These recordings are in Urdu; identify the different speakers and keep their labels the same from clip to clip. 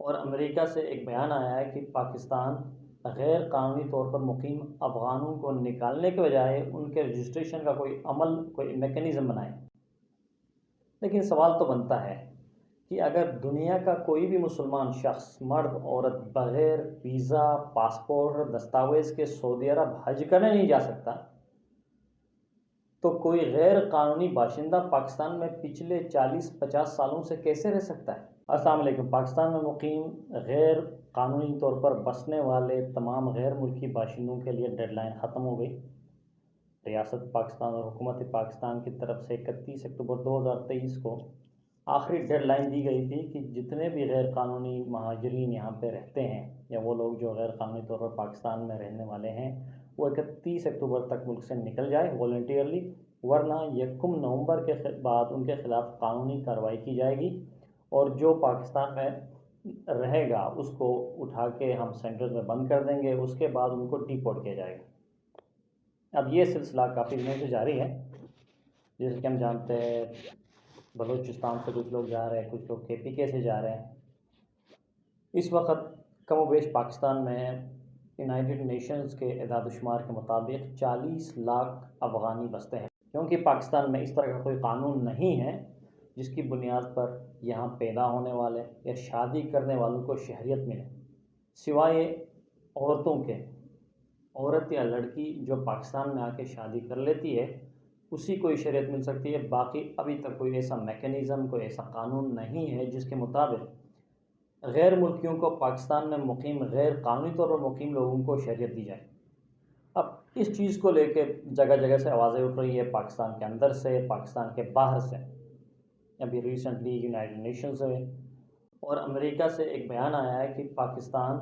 Speaker 1: اور امریکہ سے ایک بیان آیا ہے کہ پاکستان غیر قانونی طور پر مقیم افغانوں کو نکالنے کے بجائے ان کے رجسٹریشن کا کوئی عمل، کوئی میکینزم بنائے۔ لیکن سوال تو بنتا ہے کہ اگر دنیا کا کوئی بھی مسلمان شخص، مرد عورت، بغیر ویزا، پاسپورٹ اور دستاویز کے سعودی عرب حج کرنے نہیں جا سکتا، تو کوئی غیر قانونی باشندہ پاکستان میں پچھلے 40-50 سالوں سے کیسے رہ سکتا ہے؟ السلام علیکم۔ پاکستان میں مقیم غیر قانونی طور پر بسنے والے تمام غیر ملکی باشندوں کے لیے ڈیڈ لائن ختم ہو گئی۔ ریاست پاکستان اور حکومت پاکستان کی طرف سے 31 اکتوبر 2023 کو آخری ڈیڈ لائن دی گئی تھی کہ جتنے بھی غیر قانونی مہاجرین یہاں پہ رہتے ہیں یا وہ لوگ جو غیر قانونی طور پر پاکستان میں رہنے والے ہیں، وہ 31 اکتوبر تک ملک سے نکل جائے والنٹیئرلی، ورنہ 1 نومبر کے بعد ان کے خلاف قانونی کارروائی کی جائے گی، اور جو پاکستان میں رہے گا اس کو اٹھا کے ہم سینٹر میں بند کر دیں گے، اس کے بعد ان کو ڈیپورٹ کیا جائے گا۔ اب یہ سلسلہ کافی دنوں سے جاری ہے، جیسے کہ ہم جانتے ہیں بلوچستان سے کچھ لوگ جا رہے ہیں، کچھ لوگ KPK سے جا رہے ہیں۔ اس وقت کم و بیش پاکستان میں یونائٹڈ نیشنز کے اعداد و شمار کے مطابق 40 لاکھ افغانی بستے ہیں، کیونکہ پاکستان میں اس طرح کا کوئی قانون نہیں ہے جس کی بنیاد پر یہاں پیدا ہونے والے یا شادی کرنے والوں کو شہریت ملے، سوائے عورتوں کے۔ عورت یا لڑکی جو پاکستان میں آ کے شادی کر لیتی ہے اسی کو شہریت مل سکتی ہے، باقی ابھی تک کوئی ایسا میکینزم، کوئی ایسا قانون نہیں ہے جس کے مطابق غیر ملکیوں کو پاکستان میں مقیم، غیر قانونی طور پر مقیم لوگوں کو شہریت دی جائے۔ اب اس چیز کو لے کے جگہ جگہ سے آوازیں اٹھ رہی ہے، پاکستان کے اندر سے، پاکستان کے باہر سے۔ ابھی ریسنٹلی یونائٹڈ نیشنز سے اور امریکہ سے ایک بیان آیا ہے کہ پاکستان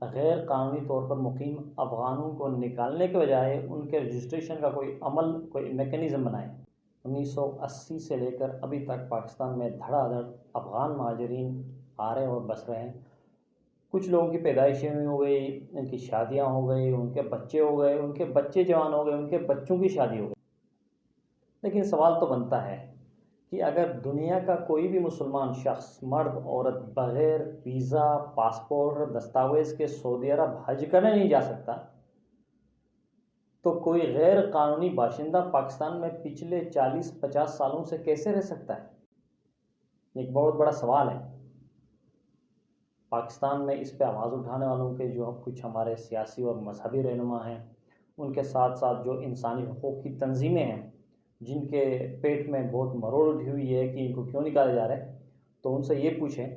Speaker 1: غیر قانونی طور پر مقیم افغانوں کو نکالنے کے بجائے ان کے رجسٹریشن کا کوئی عمل، کوئی میکینزم بنائے۔ 1980 سے لے کر ابھی تک پاکستان میں دھڑا دھڑ افغان مہاجرین آ رہے اور بس رہے ہیں۔ کچھ لوگوں کی پیدائشیں ہو گئی، ان کی شادیاں ہو گئی، ان کے بچے ہو گئے، ان کے بچے جوان ہو گئے، ان کے بچوں کی شادی ہو گئی۔ لیکن سوال تو بنتا ہے کہ اگر دنیا کا کوئی بھی مسلمان شخص، مرد عورت، بغیر ویزا، پاسپورٹ اور دستاویز کے سعودی عرب حج کرنے نہیں جا سکتا، تو کوئی غیر قانونی باشندہ پاکستان میں پچھلے 40-50 سالوں سے کیسے رہ سکتا ہے؟ ایک بہت بڑا سوال ہے۔ پاکستان میں اس پہ آواز اٹھانے والوں کے جو کچھ ہمارے سیاسی اور مذہبی رہنما ہیں، ان کے ساتھ ساتھ جو انسانی حقوق کی تنظیمیں ہیں جن کے پیٹ میں بہت مروڑ اٹھی ہوئی ہے کہ ان کو کیوں نکالے جا رہے ہیں، تو ان سے یہ پوچھیں،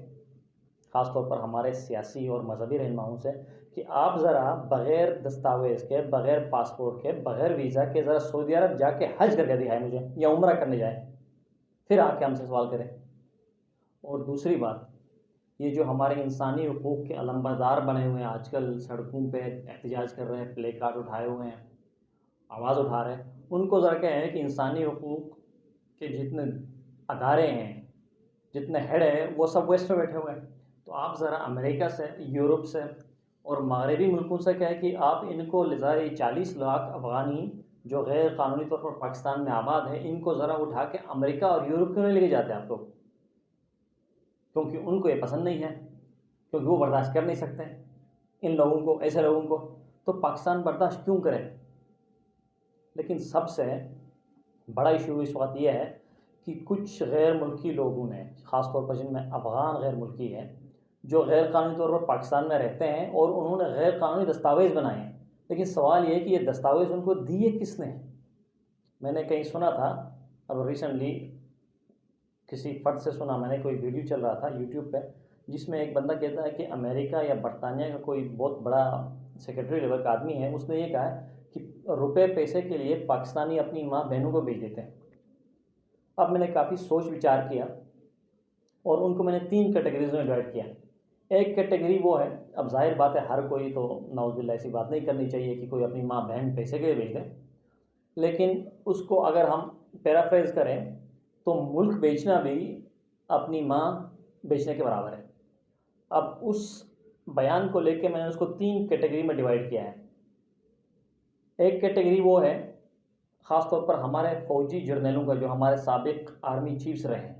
Speaker 1: خاص طور پر ہمارے سیاسی اور مذہبی رہنماؤں سے، کہ آپ ذرا بغیر دستاویز کے، بغیر پاسپورٹ کے، بغیر ویزا کے ذرا سعودی عرب جا کے حج کر کے دکھائیں مجھے، یا عمرہ کرنے جائیں، پھر آ کے ہم سے سوال کریں۔ اور دوسری بات، یہ جو ہمارے انسانی حقوق کے علمبردار بنے ہوئے ہیں، آج کل سڑکوں پہ احتجاج کر رہے ہیں، پلے کارڈ اٹھائے ہوئے ہیں، آواز اٹھا رہے ہیں، ان کو ذرا کہیں کہ انسانی حقوق کے جتنے ادارے ہیں، جتنے ہیڈ ہیں، وہ سب ویسٹ میں بیٹھے ہوئے ہیں۔ تو آپ ذرا امریکہ سے، یورپ سے اور مغربی ملکوں سے کہیں کہ آپ ان کو ذرا 40 لاکھ افغانی جو غیر قانونی طور پر پاکستان میں آباد ہیں، ان کو ذرا اٹھا کے امریکہ اور یورپ کیوں نہیں لے کے جاتے آپ لوگ؟ کیونکہ ان کو یہ پسند نہیں ہے، کیونکہ وہ برداشت کر نہیں سکتے ان لوگوں کو، ایسے لوگوں کو، تو پاکستان برداشت کیوں کرے؟ لیکن سب سے بڑا ایشو اس وقت یہ ہے کہ کچھ غیر ملکی لوگوں نے، خاص طور پر جن میں افغان غیر ملکی ہیں، جو غیر قانونی طور پر پاکستان میں رہتے ہیں اور انہوں نے غیر قانونی دستاویز بنائے ہیں، لیکن سوال یہ ہے کہ یہ دستاویز ان کو دیے کس نے؟ میں نے کہیں سنا تھا، اب ریسنٹلی کسی فرد سے سنا میں نے، کوئی ویڈیو چل رہا تھا یوٹیوب پہ، جس میں ایک بندہ کہتا ہے کہ امریکہ یا برطانیہ کا کوئی بہت بڑا سیکرٹری لیول کا آدمی ہے، اس نے یہ کہا ہے کہ روپے پیسے کے لیے پاکستانی اپنی ماں بہنوں کو بھیج دیتے ہیں۔ اب میں نے کافی سوچ وچار کیا اور ان کو میں نے 3 کیٹیگریز میں ڈیوائڈ کیا۔ ایک کیٹیگری وہ ہے، اب ظاہر بات ہے ہر کوئی تو نعوذ باللہ ایسی بات نہیں کرنی چاہیے کہ کوئی اپنی ماں بہن پیسے کے لیے بھیج دے، لیکن اس کو اگر ہم پیرافریز کریں تو ملک بیچنا بھی اپنی ماں بیچنے کے برابر ہے۔ اب اس بیان کو لے کے میں نے اس کو 3 کیٹیگری میں ڈیوائڈ کیا ہے۔ ایک کیٹیگری وہ ہے، خاص طور پر ہمارے فوجی جرنیلوں کا، جو ہمارے سابق آرمی چیفز رہے ہیں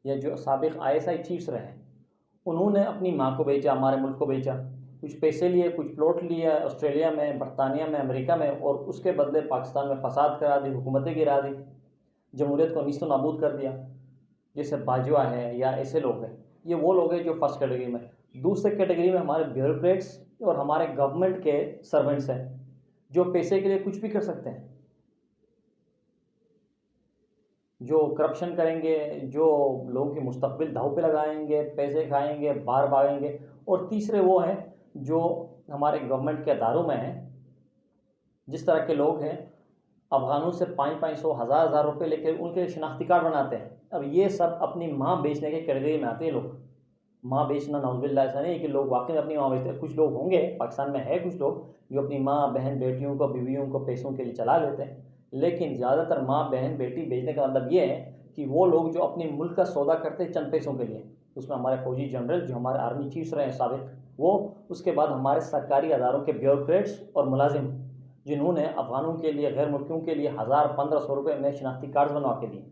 Speaker 1: یا جو سابق ISI چیفز رہے ہیں، انہوں نے اپنی ماں کو بیچا، ہمارے ملک کو بیچا، کچھ پیسے لیے، کچھ پلاٹ لیا آسٹریلیا میں، برطانیہ میں، امریکہ میں، اور اس کے بدلے پاکستان میں فساد کرا دی، حکومتیں گرا دی، جمہوریت کو نیست و نابود کر دیا، جیسے باجوہ ہے یا ایسے لوگ ہیں۔ یہ وہ لوگ ہیں جو فرسٹ کیٹیگری میں۔ دوسرے کیٹیگری میں ہمارے بیوروکریٹس اور ہمارے گورنمنٹ کے سرونٹس ہیں، جو پیسے کے لیے کچھ بھی کر سکتے ہیں، جو کرپشن کریں گے، جو لوگوں کی مستقبل داؤ پہ لگائیں گے، پیسے کھائیں گے، باہر بھاگیں گے۔ اور تیسرے وہ ہیں جو ہمارے گورنمنٹ کے اداروں میں ہیں، جس طرح کے لوگ ہیں افغانوں سے 500 1000 روپے لے کے ان کے شناختی کارڈ بناتے ہیں۔ اب یہ سب اپنی ماں بیچنے کے کیٹیگری میں آتے ہیں لوگ۔ ماں بیچنا نعوذ باللہ، ایسا نہیں کہ لوگ واقعی اپنی ماں بیچتے ہیں، کچھ لوگ ہوں گے پاکستان میں، ہے کچھ لوگ جو اپنی ماں بہن بیٹیوں کو، بیویوں کو پیسوں کے لیے چلا لیتے ہیں، لیکن زیادہ تر ماں بہن بیٹی بیچنے کا مطلب یہ ہے کہ وہ لوگ جو اپنے ملک کا سودا کرتے ہیں چند پیسوں کے لیے۔ اس میں ہمارے فوجی جنرل جو ہمارے آرمی چیفس رہے ہیں سابق، وہ، اس کے بعد ہمارے سرکاری اداروں کے بیوروکریٹس اور ملازم، جنہوں نے افغانوں کے لیے، غیر ملکیوں کے لیے 1500 روپے میں شناختی کارڈ بنوا کے دیے۔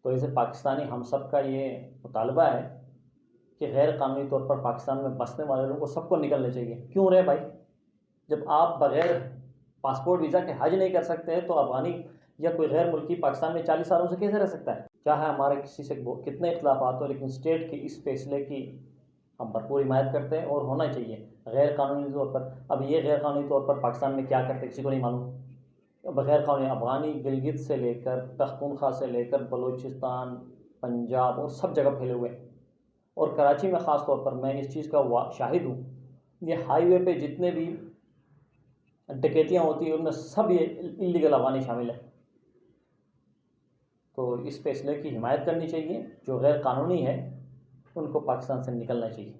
Speaker 1: تو ایسے پاکستانی ہم سب کا یہ مطالبہ ہے کہ غیر قانونی طور پر پاکستان میں بسنے والے لوگوں کو سب کو نکلنا چاہیے۔ کیوں رہے بھائی؟ جب آپ بغیر پاسپورٹ ویزا کے حج نہیں کر سکتے ہیں تو افغانی یا کوئی غیر ملکی پاکستان میں 40 سالوں سے کیسے رہ سکتا ہے؟ چاہے ہمارے کسی سے کتنے اختلافات ہو، لیکن اسٹیٹ کے اس فیصلے کی ہم بھرپور حمایت کرتے ہیں، اور ہونا چاہیے غیر قانونی طور پر۔ اب یہ غیر قانونی طور پر پاکستان میں کیا کرتے کسی کو نہیں معلوم۔ بغیر قانونی افغانی گلگت سے لے کر پختونخوا سے لے کر بلوچستان، پنجاب اور سب جگہ پھیلے ہوئے ہیں، اور کراچی میں خاص طور پر میں اس چیز کا شاہد ہوں۔ یہ ہائی وے پہ جتنے بھی ڈکیتیاں ہوتی ہیں ان میں سب یہ اللیگل افغانی شامل ہے۔ تو اس فیصلے کی حمایت کرنی چاہیے، جو غیر قانونی ہے ان کو پاکستان سے نکلنا چاہیے۔